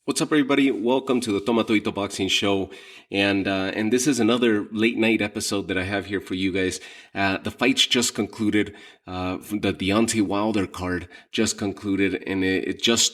What's up, everybody? Welcome to the Tomatoito Boxing Show, and this is another late night episode that I have here for you guys. The fights just concluded. The Deontay Wilder card just concluded, and it just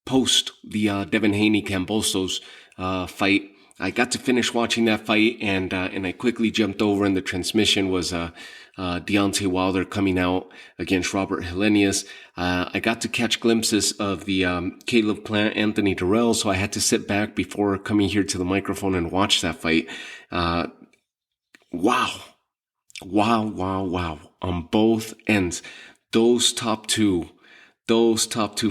post the Devin Haney-Kambosos fight. I got to finish watching that fight, and I quickly jumped over, and the transmission was Deontay Wilder coming out against Robert Helenius. I got to catch glimpses of the Caleb Plant, Anthony Dirrell, so I had to sit back before coming here to the microphone and watch that fight. Wow. On both ends. Those top two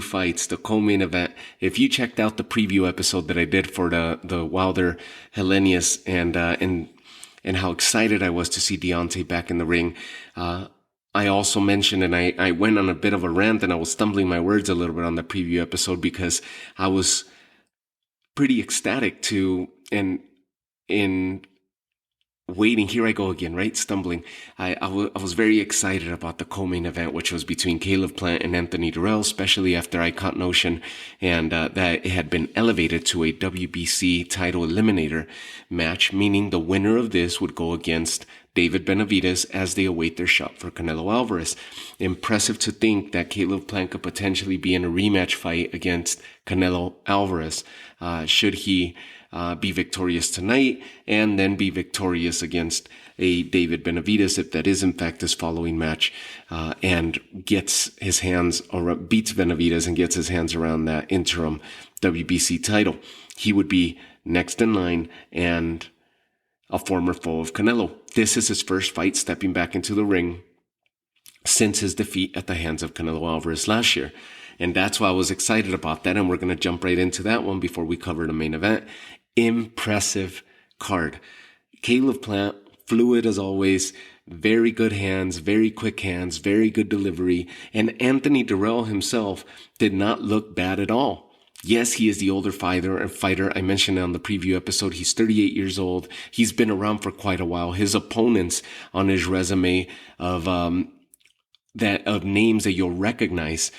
fights, the co-main event. If you checked out the preview episode that I did for the Wilder Helenius and how excited I was to see Deontay back in the ring, I also mentioned, and I went on a bit of a rant, and I was stumbling my words a little bit on the preview episode because I was pretty ecstatic in waiting. Here I go again, right? Stumbling. I was very excited about the co-main event, which was between Caleb Plant and Anthony Dirrell, especially after I caught notion and that it had been elevated to a WBC title eliminator match, meaning the winner of this would go against David Benavidez as they await their shot for Canelo Alvarez. Impressive to think that Caleb Plant could potentially be in a rematch fight against Canelo Alvarez, should he be victorious tonight and then be victorious against a David Benavidez, if that is in fact his following match, and gets his hands or beats Benavidez and gets his hands around that interim WBC title. He would be next in line and a former foe of Canelo. This is his first fight stepping back into the ring since his defeat at the hands of Canelo Alvarez last year. And that's why I was excited about that. And we're going to jump right into that one before we cover the main event. Impressive card. Caleb Plant, fluid as always, very good hands, very quick hands, very good delivery. And Anthony Dirrell himself did not look bad at all. Yes, he is the older fighter. I mentioned on the preview episode, he's 38 years old. He's been around for quite a while. His opponents on his resume of names that you'll recognize,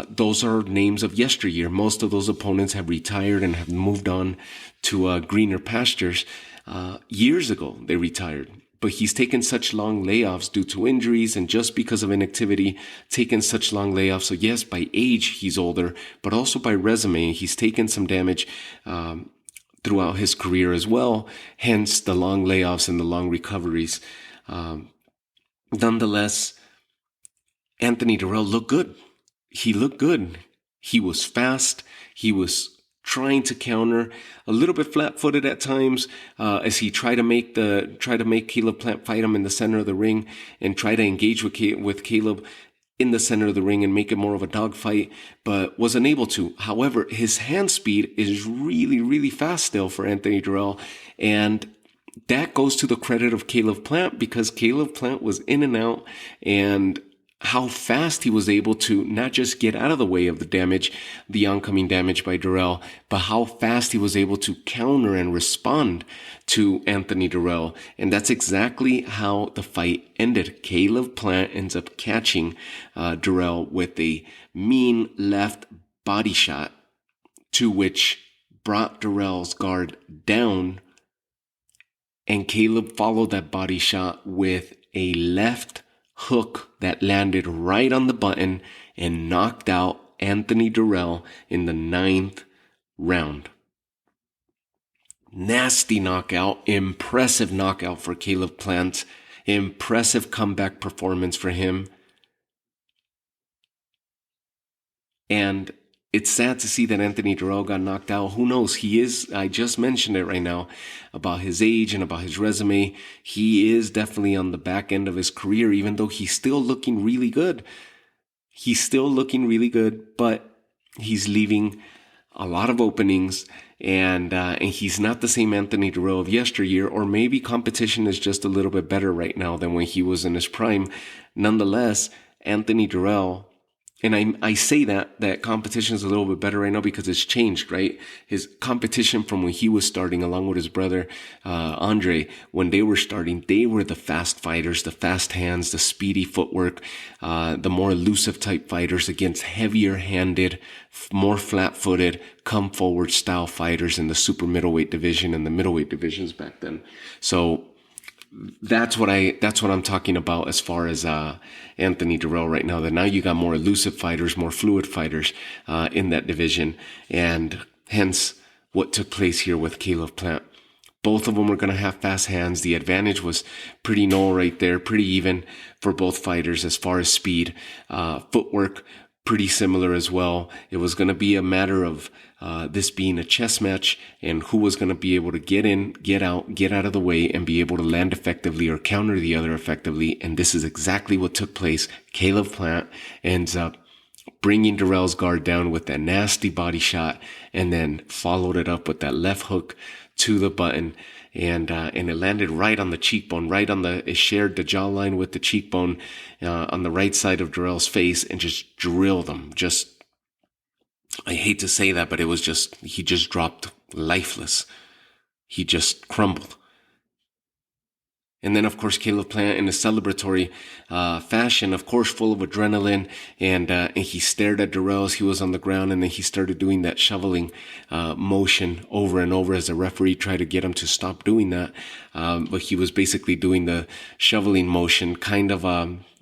those are names of yesteryear. Most of those opponents have retired and have moved on to greener pastures. Years ago, they retired. But he's taken such long layoffs due to injuries and just because of inactivity, taken such long layoffs. So yes, by age, he's older, but also by resume, he's taken some damage throughout his career as well. Hence the long layoffs and the long recoveries. Nonetheless, Anthony Dirrell looked good. He looked good. He was fast. He was trying to counter, a little bit flat-footed at times, as he tried to make Caleb Plant fight him in the center of the ring and try to engage with Caleb in the center of the ring and make it more of a dogfight, but was unable to. However, his hand speed is really, really fast still for Anthony Dirrell, and that goes to the credit of Caleb Plant because Caleb Plant was in and out, and how fast he was able to not just get out of the way of the oncoming damage by Dirrell, but how fast he was able to counter and respond to Anthony Dirrell. And that's exactly how the fight ended. Caleb Plant ends up catching Dirrell with a mean left body shot, to which brought Dirrell's guard down, and Caleb followed that body shot with a left hook that landed right on the button and knocked out Anthony Dirrell in the 9th round. Nasty knockout, impressive knockout for Caleb Plant, impressive comeback performance for him. And it's sad to see that Anthony Dirrell got knocked out. Who knows? I just mentioned it right now about his age and about his resume. He is definitely on the back end of his career, even though he's still looking really good. But he's leaving a lot of openings, and he's not the same Anthony Dirrell of yesteryear, or maybe competition is just a little bit better right now than when he was in his prime. Nonetheless, Anthony Dirrell And I say that competition is a little bit better right now because it's changed, right? His competition from when he was starting along with his brother, Andre, when they were starting, they were the fast fighters, the fast hands, the speedy footwork, the more elusive type fighters against heavier handed, more flat footed, come forward style fighters in the super middleweight division and the middleweight divisions back then. So, that's what I'm talking about as far as Anthony Dirrell right now. That now you got more elusive fighters, more fluid fighters in that division, and hence what took place here with Caleb Plant. Both of them were going to have fast hands. The advantage was pretty null right there, pretty even for both fighters as far as speed, footwork. Pretty similar as well. It was going to be a matter of this being a chess match and who was going to be able to get in, get out of the way, and be able to land effectively or counter the other effectively. And this is exactly what took place. Caleb Plant ends up bringing Dirrell's guard down with that nasty body shot and then followed it up with that left hook to the button. And it landed right on the cheekbone, it shared the jawline with the cheekbone on the right side of Dirrell's face and just drilled him. I hate to say that, but he just dropped lifeless. He just crumbled. And then, of course, Caleb Plant in a celebratory fashion, of course, full of adrenaline, and he stared at Dirrell as he was on the ground, and then he started doing that shoveling motion over and over as the referee tried to get him to stop doing that. But he was basically doing the shoveling motion kind of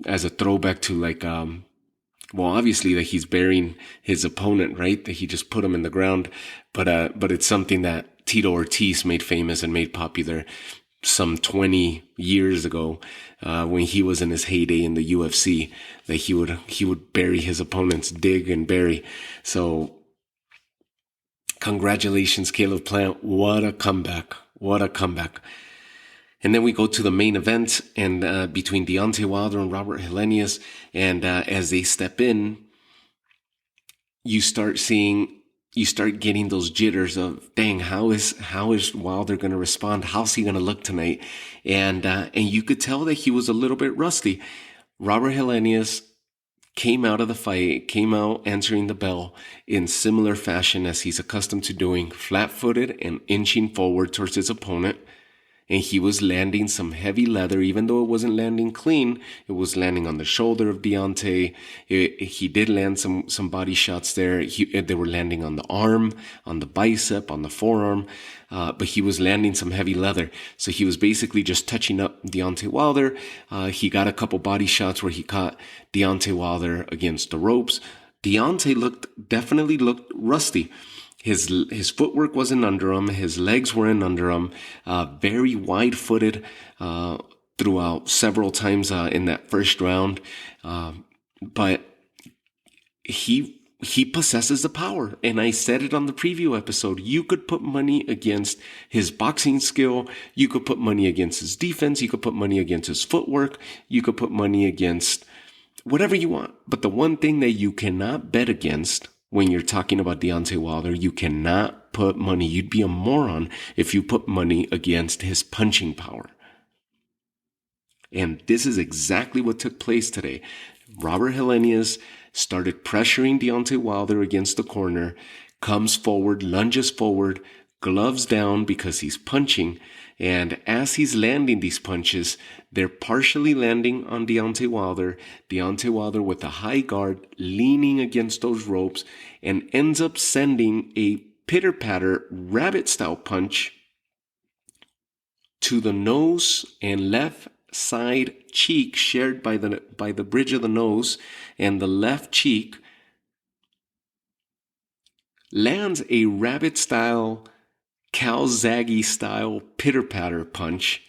as a throwback to obviously that he's burying his opponent, right? That he just put him in the ground. But it's something that Tito Ortiz made famous and made popular some 20 years ago, when he was in his heyday in the UFC, that he would bury his opponents, dig and bury. So congratulations, Caleb Plant. What a comeback. And then we go to the main event and between Deontay Wilder and Robert Helenius. And as they step in, you start getting those jitters of, dang, how is Wilder going to respond? How's he going to look tonight? And you could tell that he was a little bit rusty. Robert Helenius came out of the fight, came out answering the bell in similar fashion as he's accustomed to doing, flat-footed and inching forward towards his opponent. And he was landing some heavy leather, even though it wasn't landing clean. It was landing on the shoulder of Deontay. He did land some body shots there. They were landing on the arm, on the bicep, on the forearm. But he was landing some heavy leather. So he was basically just touching up Deontay Wilder. He got a couple body shots where he caught Deontay Wilder against the ropes. Deontay definitely looked rusty. His footwork wasn't under him. His legs weren't under him. Very wide-footed throughout several times in that first round. But he possesses the power. And I said it on the preview episode. You could put money against his boxing skill. You could put money against his defense. You could put money against his footwork. You could put money against whatever you want. But the one thing that you cannot bet against when you're talking about Deontay Wilder, you cannot put money. You'd be a moron if you put money against his punching power. And this is exactly what took place today. Robert Helenius started pressuring Deontay Wilder against the corner, comes forward, lunges forward, gloves down because he's punching. And as he's landing these punches, they're partially landing on Deontay Wilder. Deontay Wilder with a high guard leaning against those ropes and ends up sending a pitter-patter rabbit-style punch to the nose and left side cheek shared by the bridge of the nose, and the left cheek lands a rabbit-style Calzaghe-style pitter-patter punch.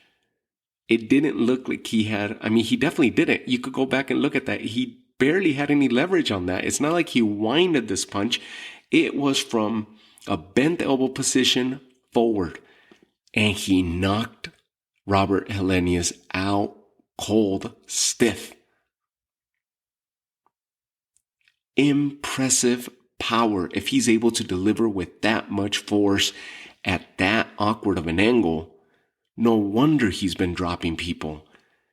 It didn't look like he definitely didn't. You could go back and look at that. He barely had any leverage on that. It's not like he winded this punch. It was from a bent elbow position forward. And he knocked Robert Helenius out cold, stiff. Impressive power if he's able to deliver with that much force at that awkward of an angle. No wonder he's been dropping people.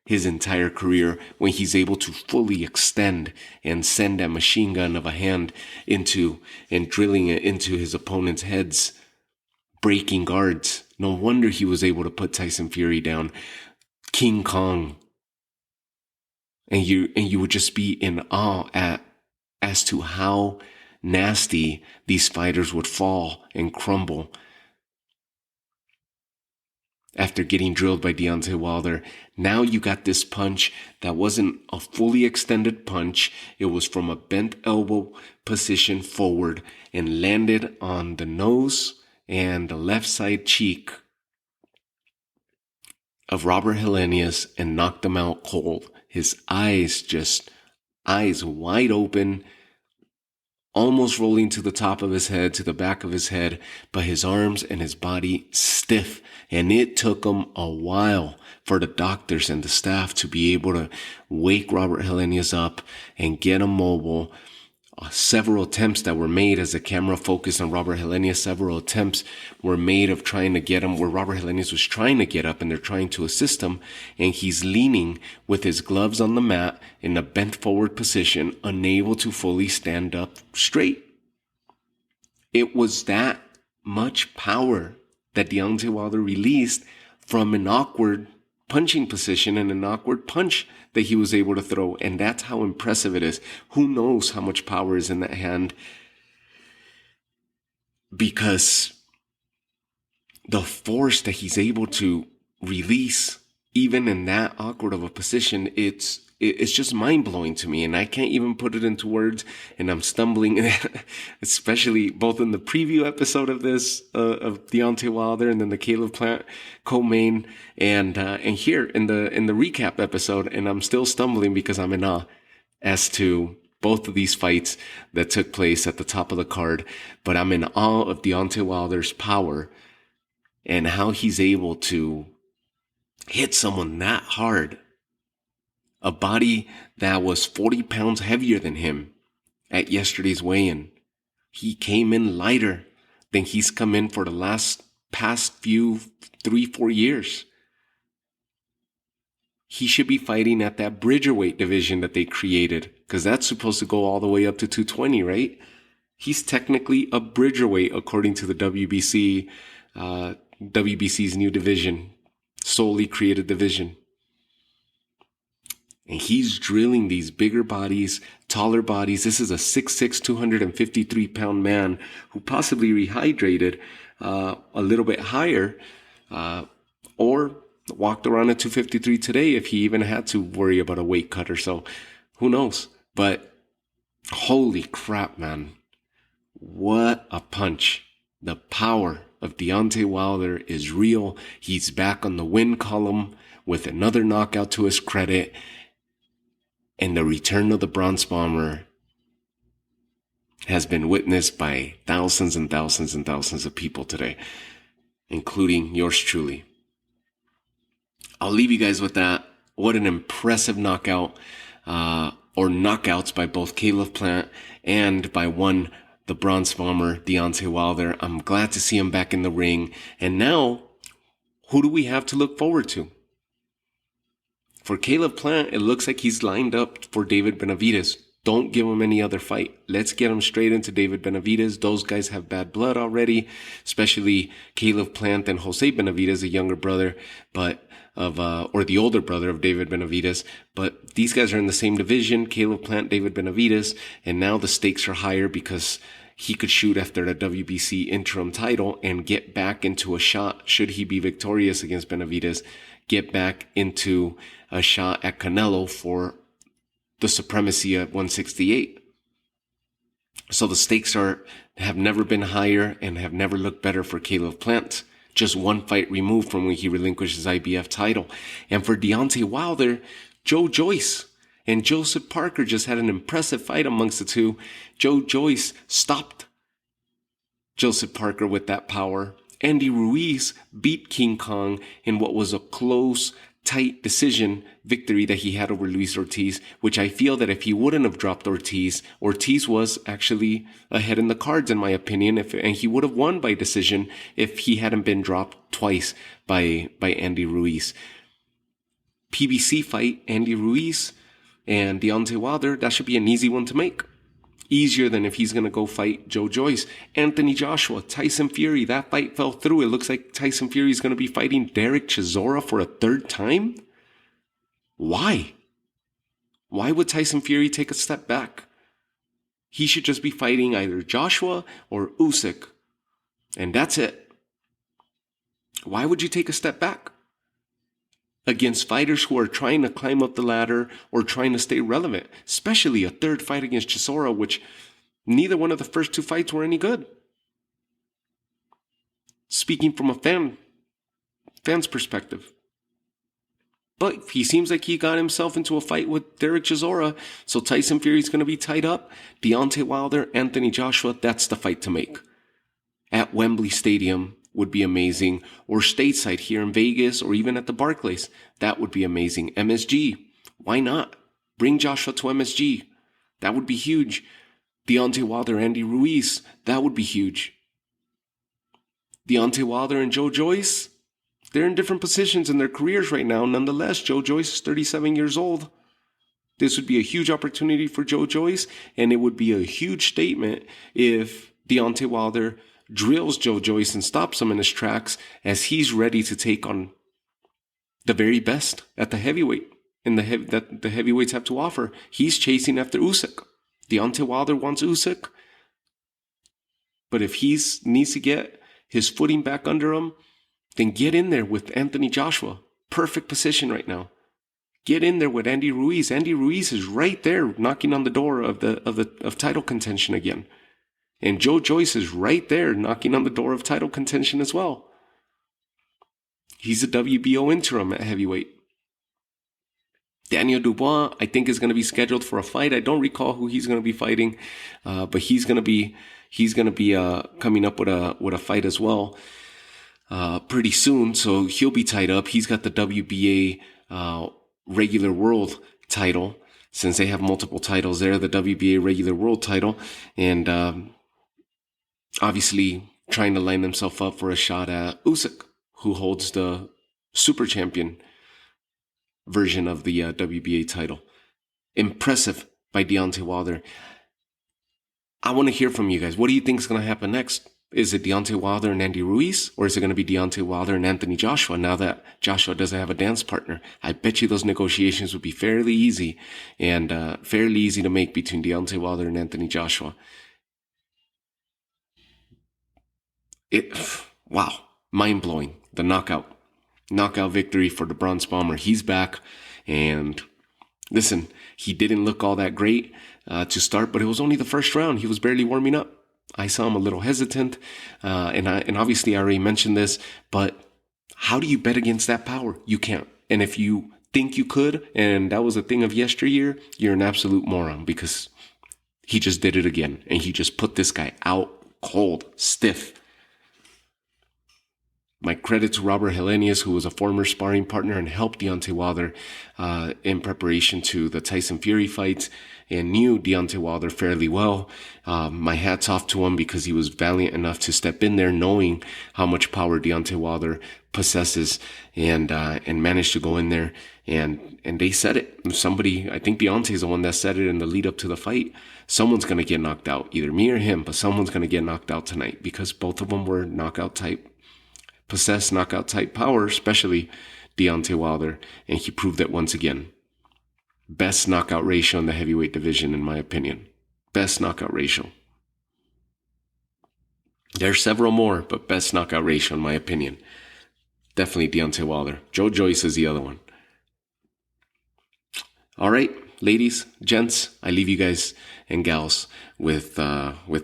his entire career when he's able to fully extend and send that machine gun of a hand into and drilling it into his opponent's heads, breaking guards. No wonder he was able to put Tyson Fury down. King Kong. And you would just be in awe as to how nasty these fighters would fall and crumble after getting drilled by Deontay Wilder. Now you got this punch that wasn't a fully extended punch. It was from a bent elbow position forward and landed on the nose and the left side cheek of Robert Helenius and knocked him out cold. His eyes wide open, almost rolling to the top of his head, to the back of his head, but his arms and his body stiff. And it took him a while for the doctors and the staff to be able to wake Robert Helenius up and get him mobile. Several attempts that were made as the camera focused on Robert Helenius. Several attempts were made of trying to get him where Robert Helenius was trying to get up and they're trying to assist him. And he's leaning with his gloves on the mat in a bent forward position, unable to fully stand up straight. It was that much power that Deontay Wilder released from an awkward punching position and an awkward punch that he was able to throw. And that's how impressive it is. Who knows how much power is in that hand? Because the force that he's able to release, even in that awkward of a position, it's just mind-blowing to me. And I can't even put it into words. And I'm stumbling, especially both in the preview episode of this, of Deontay Wilder, and then the Caleb Plant co-main, and here in the recap episode. And I'm still stumbling because I'm in awe as to both of these fights that took place at the top of the card. But I'm in awe of Deontay Wilder's power and how he's able to hit someone that hard. A body that was 40 pounds heavier than him at yesterday's weigh-in. He came in lighter than he's come in for the past few 3-4 years. He should be fighting at that bridgerweight division that they created, because that's supposed to go all the way up to 220, right? He's technically a bridgerweight according to the WBC, WBC's new division, solely created division. And he's drilling these bigger bodies, taller bodies. This is a 6'6", 253-pound man who possibly rehydrated a little bit higher or walked around at 253 today if he even had to worry about a weight cut or so. Who knows? But holy crap, man. What a punch. The power of Deontay Wilder is real. He's back on the win column with another knockout to his credit. And the return of the Bronze Bomber has been witnessed by thousands and thousands and thousands of people today, including yours truly. I'll leave you guys with that. What an impressive knockout, or knockouts by both Caleb Plant and by the Bronze Bomber, Deontay Wilder. I'm glad to see him back in the ring. And now, who do we have to look forward to? For Caleb Plant, it looks like he's lined up for David Benavidez. Don't give him any other fight. Let's get him straight into David Benavidez. Those guys have bad blood already, especially Caleb Plant and Jose Benavidez, a younger brother, or the older brother of David Benavidez. But these guys are in the same division, Caleb Plant, David Benavidez, and now the stakes are higher because he could shoot after the WBC interim title and get back into a shot, should he be victorious against Benavidez, get back into a shot at Canelo for the supremacy at 168. So the stakes have never been higher and have never looked better for Caleb Plant. Just one fight removed from when he relinquished his IBF title. And for Deontay Wilder, Joyce and Joseph Parker just had an impressive fight amongst the two. Joyce stopped Joseph Parker with that power. Andy Ruiz beat King Kong in what was a close, tight decision victory that he had over Luis Ortiz, which I feel that if he wouldn't have dropped Ortiz was actually ahead in the cards, in my opinion, and he would have won by decision if he hadn't been dropped twice by Andy Ruiz. PBC fight, Andy Ruiz and Deontay Wilder, that should be an easy one to make. Easier than if he's going to go fight Joe Joyce. Anthony Joshua, Tyson Fury, that fight fell through. It looks like Tyson Fury is going to be fighting Derek Chisora for a third time. Why? Why would Tyson Fury take a step back? He should just be fighting either Joshua or Usyk. And that's it. Why would you take a step back against fighters who are trying to climb up the ladder or trying to stay relevant? Especially a third fight against Chisora, which neither one of the first two fights were any good. Speaking from a fan's perspective. But he seems like he got himself into a fight with Derek Chisora, so Tyson Fury's going to be tied up. Deontay Wilder, Anthony Joshua, that's the fight to make. At Wembley Stadium would be amazing, or stateside here in Vegas, or even at the Barclays. That would be amazing. MSG, why not? Bring Joshua to MSG. That would be huge. Deontay Wilder, Andy Ruiz, that would be huge. Deontay Wilder and Joe Joyce, they're in different positions in their careers right now. Nonetheless, Joe Joyce is 37 years old. This would be a huge opportunity for Joe Joyce, and it would be a huge statement if Deontay Wilder drills Joe Joyce and stops him in his tracks as he's ready to take on the very best at the heavyweight that the heavyweights have to offer. He's chasing after Usyk. Deontay Wilder wants Usyk, but if he needs to get his footing back under him, then get in there with Anthony Joshua. Perfect position right now. Get in there with Andy Ruiz. Andy Ruiz is right there knocking on the door of title contention again. And Joe Joyce is right there knocking on the door of title contention as well. He's a WBO interim at heavyweight. Daniel Dubois, I think, is going to be scheduled for a fight. I don't recall who he's going to be fighting, but he's going to be coming up with a fight as well pretty soon. So he'll be tied up. He's got the WBA regular world title, since they have multiple titles there. The WBA regular world title, and obviously trying to line himself up for a shot at Usyk, who holds the super champion version of the WBA title. Impressive by Deontay Wilder. I want to hear from you guys. What do you think is going to happen next? Is it Deontay Wilder and Andy Ruiz, or is it going to be Deontay Wilder and Anthony Joshua now that Joshua doesn't have a dance partner? I bet you those negotiations would be fairly easy and fairly easy to make between Deontay Wilder and Anthony Joshua. Wow, mind-blowing. The knockout victory for the Bronze Bomber. He's back, and listen, he didn't look all that great to start, but it was only the first round. He was barely warming up. I saw him a little hesitant, and obviously I already mentioned this, but how do you bet against that power? You can't. And if you think you could, and that was a thing of yesteryear, you're an absolute moron, because he just did it again, and he just put this guy out cold, stiff. My credit to Robert Helenius, who was a former sparring partner and helped Deontay Wilder in preparation to the Tyson Fury fights and knew Deontay Wilder fairly well. My hat's off to him, because he was valiant enough to step in there knowing how much power Deontay Wilder possesses, and managed to go in there and they said it. Somebody, I think Deontay's the one that said it in the lead up to the fight. Someone's going to get knocked out, either me or him, but someone's going to get knocked out tonight, because both of them were knockout type. Possess knockout type power, especially Deontay Wilder, and he proved that once again. Best knockout ratio in the heavyweight division, in my opinion. Best knockout ratio. There's several more, but best knockout ratio in my opinion. Definitely Deontay Wilder. Joe Joyce is the other one. All right, ladies, gents, I leave you guys and gals with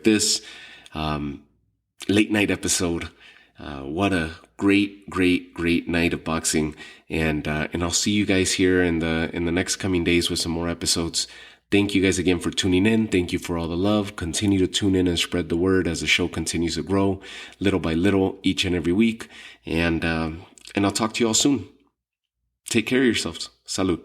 this late night episode. What a great night of boxing, and I'll see you guys here in the next coming days with some more episodes. Thank you guys again for tuning in. Thank you for all the love. Continue to tune in and spread the word as the show continues to grow little by little each and every week. And I'll talk to you all soon. Take care of yourselves. Salud.